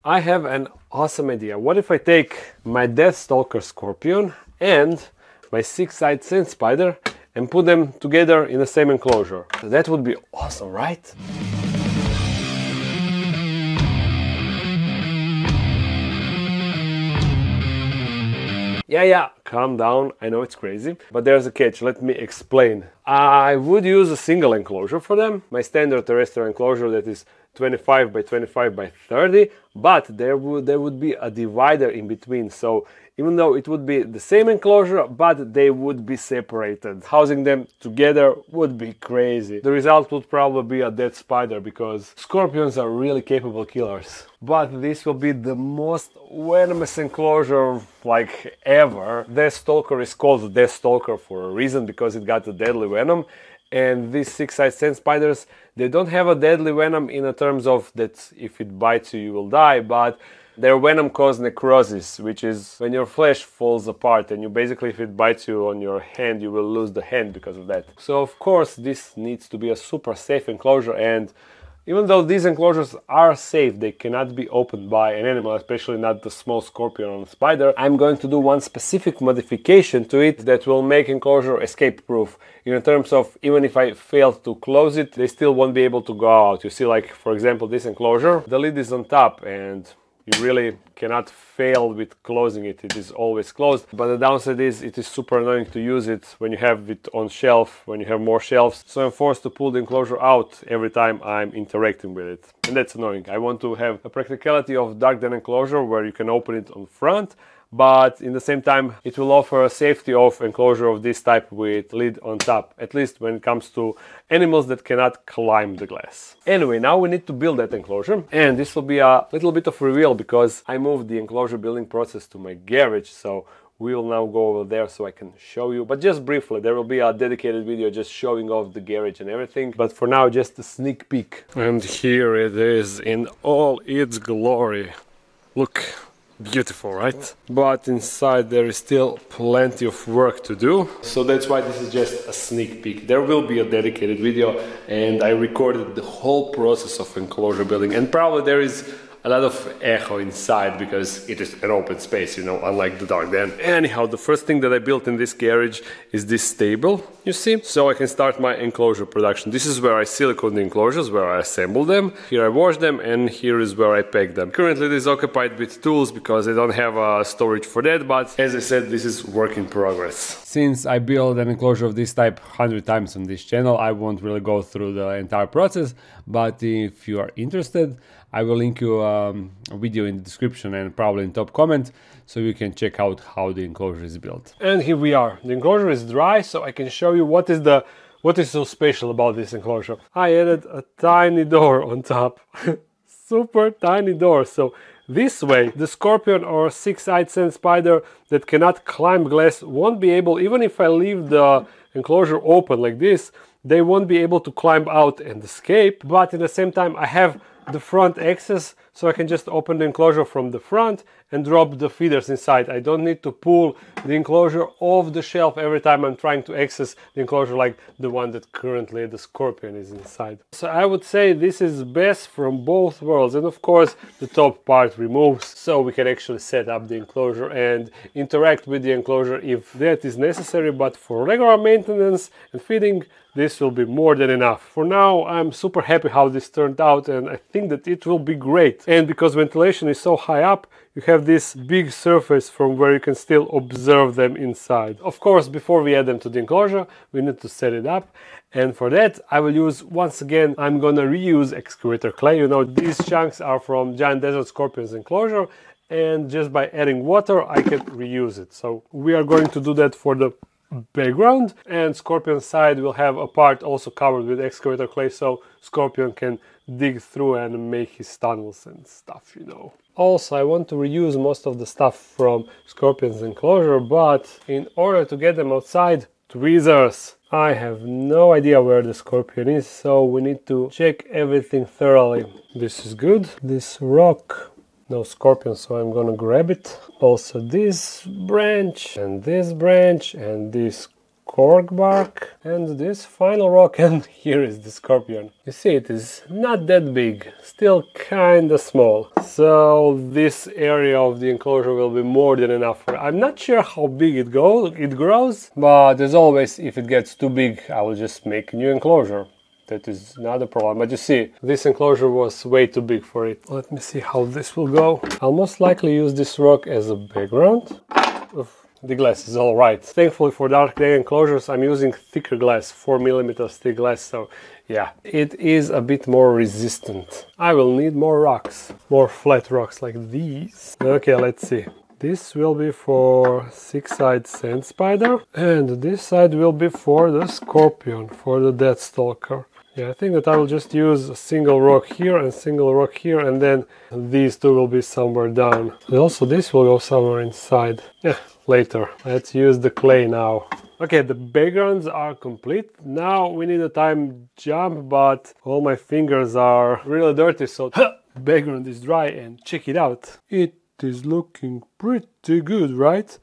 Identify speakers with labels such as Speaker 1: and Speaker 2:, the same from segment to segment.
Speaker 1: I have an awesome idea. What if I take my deathstalker scorpion and my six-eyed sand spider and put them together in the same enclosure? That would be awesome, right? Yeah, calm down, I know it's crazy, but there's a catch, let me explain. I would use a single enclosure for them, my standard terrestrial enclosure that is 25 by 25 by 30, but there would be a divider in between, so even though it would be the same enclosure, but they would be separated. Housing them together would be crazy. The result would probably be a dead spider, because scorpions are really capable killers. But this will be the most venomous enclosure like ever. Deathstalker is called Deathstalker for a reason, because it got a deadly venom. And these six-eyed sand spiders, they don't have a deadly venom in the terms of that if it bites you, you will die, but their venom causes necrosis, which is when your flesh falls apart, and you basically, if it bites you on your hand, you will lose the hand because of that. So of course this needs to be a super safe enclosure, and even though these enclosures are safe, they cannot be opened by an animal, especially not the small scorpion or spider. I'm going to do one specific modification to it that will make enclosure escape proof. In terms of, even if I fail to close it, they still won't be able to go out. You see, like for example this enclosure, the lid is on top and you really cannot fail with closing it. It is always closed. But the downside is it is super annoying to use it when you have it on shelf, when you have more shelves. So I'm forced to pull the enclosure out every time I'm interacting with it. And that's annoying. I want to have a practicality of dark den enclosure where you can open it on front, but in the same time it will offer a safety of enclosure of this type with lid on top, at least when it comes to animals that cannot climb the glass. Anyway, now we need to build that enclosure, and this will be a little bit of reveal because I moved the enclosure building process to my garage, so we will now go over there so I can show you, but just briefly. There will be a dedicated video just showing off the garage and everything, but for now just a sneak peek. And here it is in all its glory. Look. Beautiful, right? But inside there is still plenty of work to do, so that's why this is just a sneak peek. There will be a dedicated video, and I recorded the whole process of enclosure building, and probably there is a lot of echo inside because it is an open space, you know, unlike the dark den. Anyhow, the first thing that I built in this garage is this table, you see, so I can start my enclosure production. This is where I silicone the enclosures, where I assemble them. Here I wash them, and here is where I pack them. Currently it is occupied with tools because I don't have a storage for that, but as I said, this is work in progress. Since I built an enclosure of this type 100 times on this channel, I won't really go through the entire process, but if you are interested, I will link you a video in the description and probably in top comment, so you can check out how the enclosure is built. And here we are. The enclosure is dry, so I can show you what is so special about this enclosure. I added a tiny door on top. Super tiny door. So this way, the scorpion or six-eyed sand spider that cannot climb glass won't be able, even if I leave the enclosure open like this, they won't be able to climb out and escape. But at the same time, I have the front access, so I can just open the enclosure from the front and drop the feeders inside. I don't need to pull the enclosure off the shelf every time I'm trying to access the enclosure like the one that currently the scorpion is inside. So I would say this is best from both worlds, and of course the top part removes, so we can actually set up the enclosure and interact with the enclosure if that is necessary, but for regular maintenance and feeding, this will be more than enough. For now, I'm super happy how this turned out, and I think that it will be great. And because ventilation is so high up, you have this big surface from where you can still observe them inside. Of course, before we add them to the enclosure, we need to set it up. And for that, I will use, once again, I'm gonna reuse excavator clay. You know, these chunks are from Giant Desert Scorpion's enclosure, and just by adding water, I can reuse it. So we are going to do that for the background, and Scorpion's side will have a part also covered with excavator clay, so Scorpion can dig through and make his tunnels and stuff, you know. Also, I want to reuse most of the stuff from Scorpion's enclosure, but in order to get them outside, tweezers. I have no idea where the scorpion is, so we need to check everything thoroughly. This is good. This rock, no scorpion, so I'm gonna grab it. Also this branch, and this cork bark, and this final rock, and here is the scorpion. You see, it is not that big, still kinda small. So this area of the enclosure will be more than enough for it. I'm not sure how big it grows, but as always, if it gets too big, I will just make a new enclosure. That is not a problem. But you see, this enclosure was way too big for it. Let me see how this will go. I'll most likely use this rock as a background. Oof. The glass is alright. Thankfully for dark day enclosures I'm using thicker glass, 4mm thick glass, so yeah, it is a bit more resistant. I will need more rocks, more flat rocks like these. Okay, let's see. This will be for six-eyed sand spider, and this side will be for the scorpion, for the deathstalker. Yeah, I think that I will just use a single rock here and single rock here, and then these two will be somewhere down. And also this will go somewhere inside. Yeah, later. Let's use the clay now. Okay, the backgrounds are complete. Now we need a time jump, but all my fingers are really dirty, so the background is dry, and check it out. It is looking pretty good, right?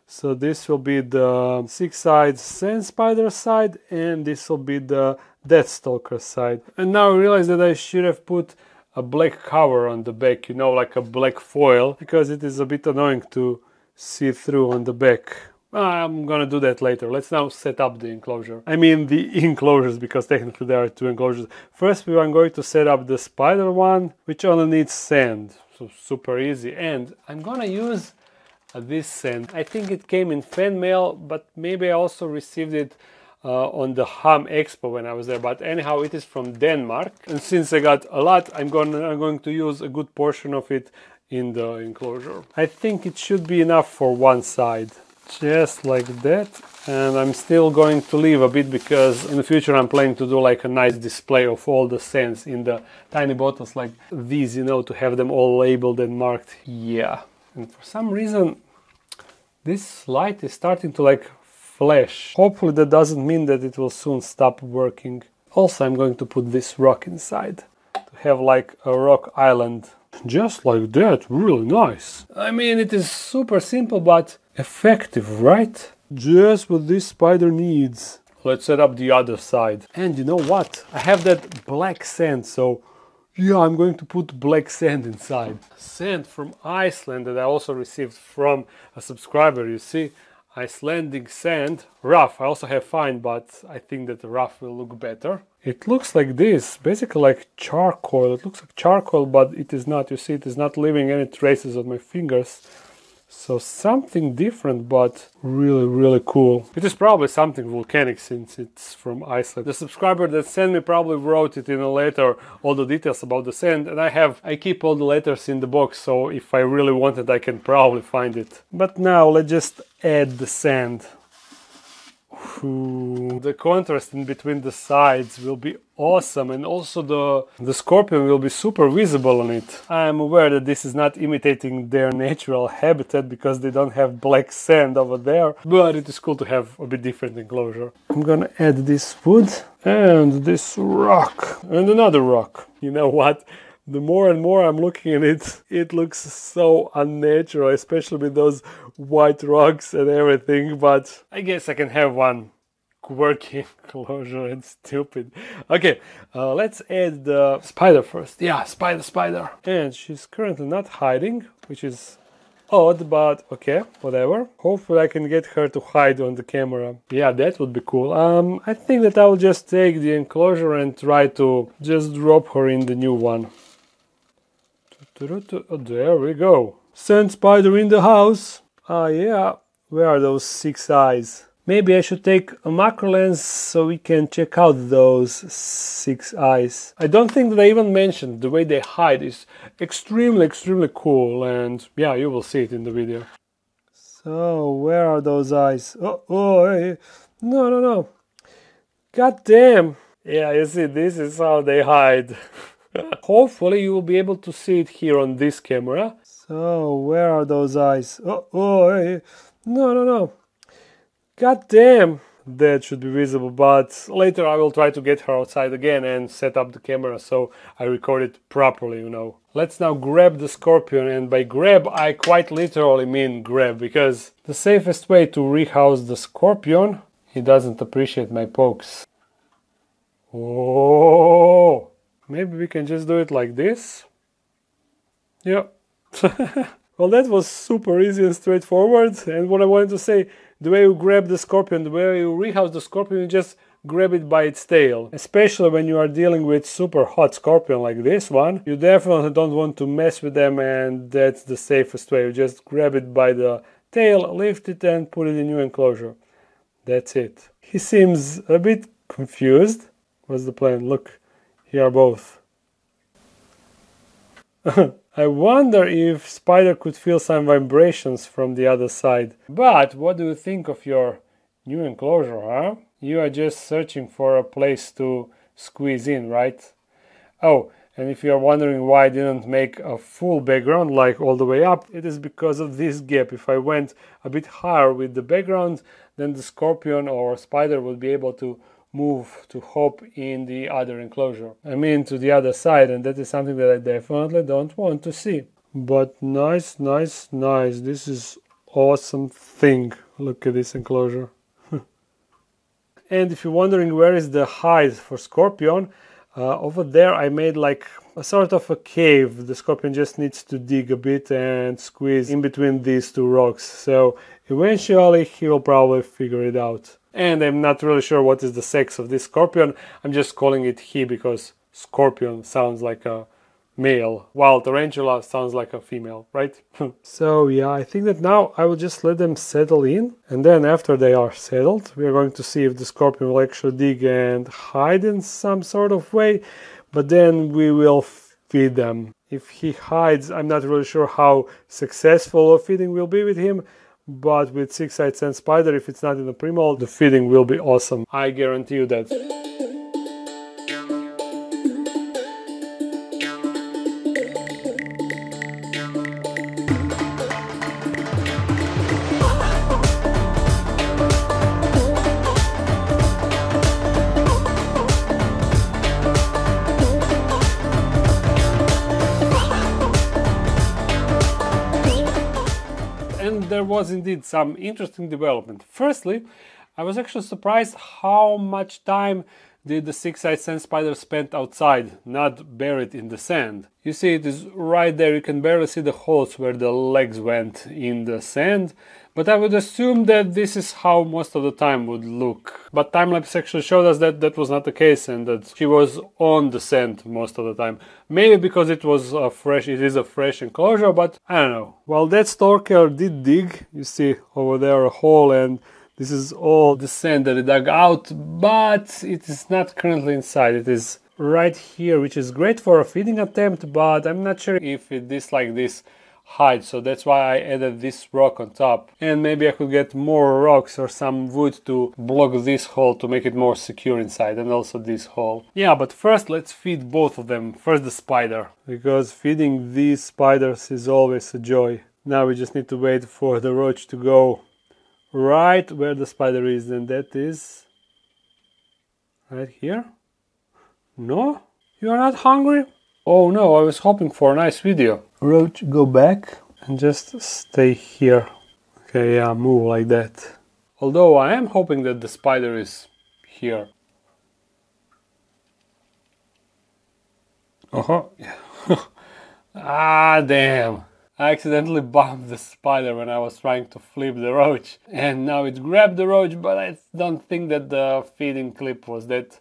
Speaker 1: So this will be the six-eyed sand spider side, and this will be the deathstalker side. And now I realize that I should have put a black cover on the back, you know, like a black foil, because it is a bit annoying to see through on the back. I'm gonna do that later. Let's now set up the enclosure. I mean the enclosures, because technically there are two enclosures. First we are going to set up the spider one, which only needs sand, so super easy. And I'm gonna use this sand. I think it came in fan mail, but maybe I also received it on the Ham Expo when I was there. But anyhow, it is from Denmark, and since I got a lot, I'm going to use a good portion of it in the enclosure. I think it should be enough for one side, just like that. And I'm still going to leave a bit, because in the future I'm planning to do like a nice display of all the sands in the tiny bottles like these, you know, to have them all labeled and marked. Yeah. And for some reason this light is starting to like flash. Hopefully that doesn't mean that it will soon stop working. Also, I'm going to put this rock inside to have like a rock island. Just like that, really nice. I mean, it is super simple but effective, right? Just what this spider needs. Let's set up the other side. And you know what? I have that black sand, so yeah, I'm going to put black sand inside. Sand from Iceland that I also received from a subscriber, you see. Icelandic sand, rough. I also have fine, but I think that the rough will look better. It looks like this, basically like charcoal. It looks like charcoal, but it is not. You see, it is not leaving any traces on my fingers. So something different, but really, really cool. It is probably something volcanic since it's from Iceland. The subscriber that sent me probably wrote it in a letter, all the details about the sand, and I keep all the letters in the box, so if I really want it, I can probably find it. But now let's just add the sand. Ooh, the contrast in between the sides will be awesome, and also the scorpion will be super visible on it. I am aware that this is not imitating their natural habitat because they don't have black sand over there, but it is cool to have a bit different enclosure. I'm gonna add this wood and this rock and another rock. You know what? The more and more I'm looking at it, it looks so unnatural, especially with those white rocks and everything, but I guess I can have one quirky enclosure and stupid. Okay, let's add the spider first. Yeah, spider. And she's currently not hiding, which is odd, but okay, whatever. Hopefully I can get her to hide on the camera. Yeah, that would be cool. I think that I will just take the enclosure and try to just drop her in the new one. Oh, there we go. Sand spider in the house. Yeah. Where are those six eyes? Maybe I should take a macro lens so we can check out those six eyes. I don't think that I even mentioned the way they hide is extremely cool, and yeah, you will see it in the video. So, where are those eyes? Oh, no. God damn. Yeah, you see, this is how they hide. Hopefully you will be able to see it here on this camera. So, where are those eyes? Oh, no. God damn. That should be visible, but later I will try to get her outside again and set up the camera so I record it properly, you know. Let's now grab the scorpion, and by grab I quite literally mean grab, because the safest way to rehouse the scorpion He doesn't appreciate my pokes. Oh, maybe we can just do it like this. Yeah. Well, that was super easy and straightforward. And what I wanted to say, the way you grab the scorpion, the way you rehouse the scorpion, you just grab it by its tail. Especially when you are dealing with super hot scorpion like this one, you definitely don't want to mess with them, and that's the safest way. You just grab it by the tail, lift it and put it in your enclosure. That's it. He seems a bit confused. What's the plan? Look, here are both. I wonder if Spider could feel some vibrations from the other side. But what do you think of your new enclosure, huh? You are just searching for a place to squeeze in, right? Oh, and if you are wondering why I didn't make a full background, like all the way up, it is because of this gap. If I went a bit higher with the background, then the scorpion or spider would be able to move, to hop in the other enclosure. I mean, to the other side, and that is something that I definitely don't want to see. But nice, nice, nice. This is awesome thing. Look at this enclosure. And if you're wondering where is the hide for scorpion, over there I made like a sort of a cave. The scorpion just needs to dig a bit and squeeze in between these two rocks. So eventually he will probably figure it out. And I'm not really sure what is the sex of this scorpion. I'm just calling it he because scorpion sounds like a male, while tarantula sounds like a female, right? So yeah, I think that now I will just let them settle in, and then after they are settled, we are going to see if the scorpion will actually dig and hide in some sort of way, but then we will feed them. If he hides, I'm not really sure how successful a feeding will be with him, but with Six Eyed Sand Spider, if it's not in the pre-mold, the feeding will be awesome. I guarantee you that. There was indeed some interesting development. Firstly, I was actually surprised how much time did the Six-Eyed Sand Spider spend outside, not buried in the sand. You see, it is right there. You can barely see the holes where the legs went in the sand, but I would assume that this is how most of the time would look. But time-lapse actually showed us that that was not the case and that she was on the sand most of the time. Maybe because it is a fresh enclosure, but I don't know. Well, that stalker did dig. You see over there a hole, and this is all the sand that it dug out, but it is not currently inside. It is right here, which is great for a feeding attempt, but I'm not sure if it is like this hide, so that's why I added this rock on top. And maybe I could get more rocks or some wood to block this hole to make it more secure inside, and also this hole. Yeah, but first let's feed both of them. First the spider, because feeding these spiders is always a joy. Now we just need to wait for the roach to go right where the spider is, and that is right here. No? You are not hungry? Oh no, I was hoping for a nice video. Roach, go back and just stay here. Okay, yeah, move like that. Although I am hoping that the spider is here. Ah, damn. I accidentally bumped the spider when I was trying to flip the roach. And now it grabbed the roach, but I don't think that the feeding clip was that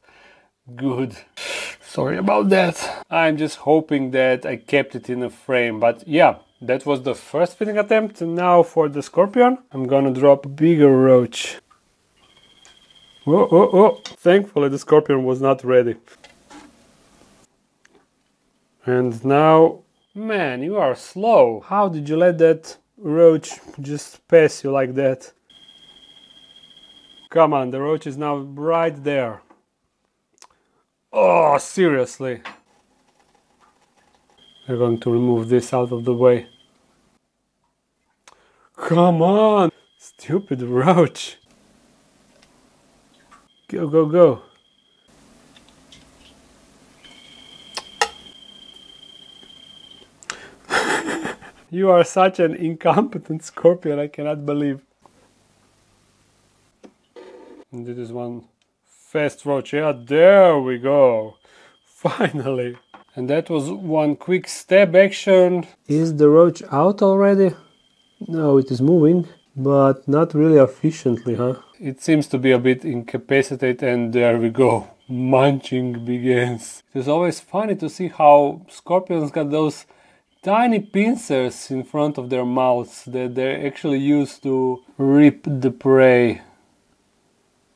Speaker 1: good. Sorry about that. I'm just hoping that I kept it in a frame. But yeah, that was the first feeding attempt. And now for the scorpion, I'm gonna drop a bigger roach. Oh. Thankfully the scorpion was not ready. And now... Man, you are slow. How did you let that roach just pass you like that? Come on, the roach is now right there. Oh, seriously. We're going to remove this out of the way. Come on, stupid roach. Go, go, go. You are such an incompetent scorpion, I cannot believe. And this is one fast roach. Yeah, there we go. Finally. And that was one quick stab action. Is the roach out already? No, it is moving, but not really efficiently, huh? It seems to be a bit incapacitated, and there we go. Munching begins. It is always funny to see how scorpions got those tiny pincers in front of their mouths that they actually use to rip the prey.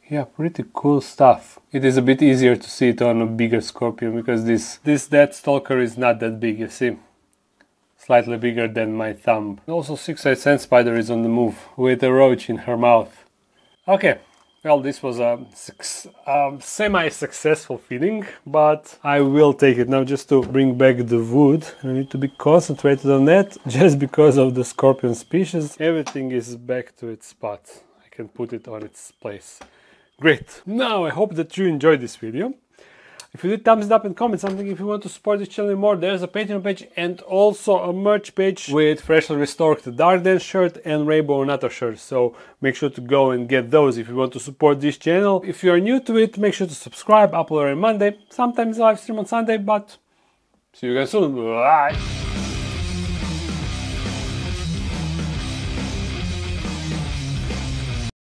Speaker 1: Yeah, pretty cool stuff. It is a bit easier to see it on a bigger scorpion because this deathstalker is not that big, you see. Slightly bigger than my thumb. Also, six-eyed sand spider is on the move with a roach in her mouth. Okay, well, this was a semi-successful feeding, but I will take it now just to bring back the wood. I need to be concentrated on that just because of the scorpion species. Everything is back to its spot. I can put it on its place. Great. Now I hope that you enjoyed this video. If you did, thumbs it up and comment something. If you want to support this channel more, there's a Patreon page and also a merch page with freshly restored Dark Dance shirt and Rainbow Nato shirt. So make sure to go and get those if you want to support this channel. If you are new to it, make sure to subscribe. Upload every Monday, sometimes live stream on Sunday, but see you guys soon. Bye.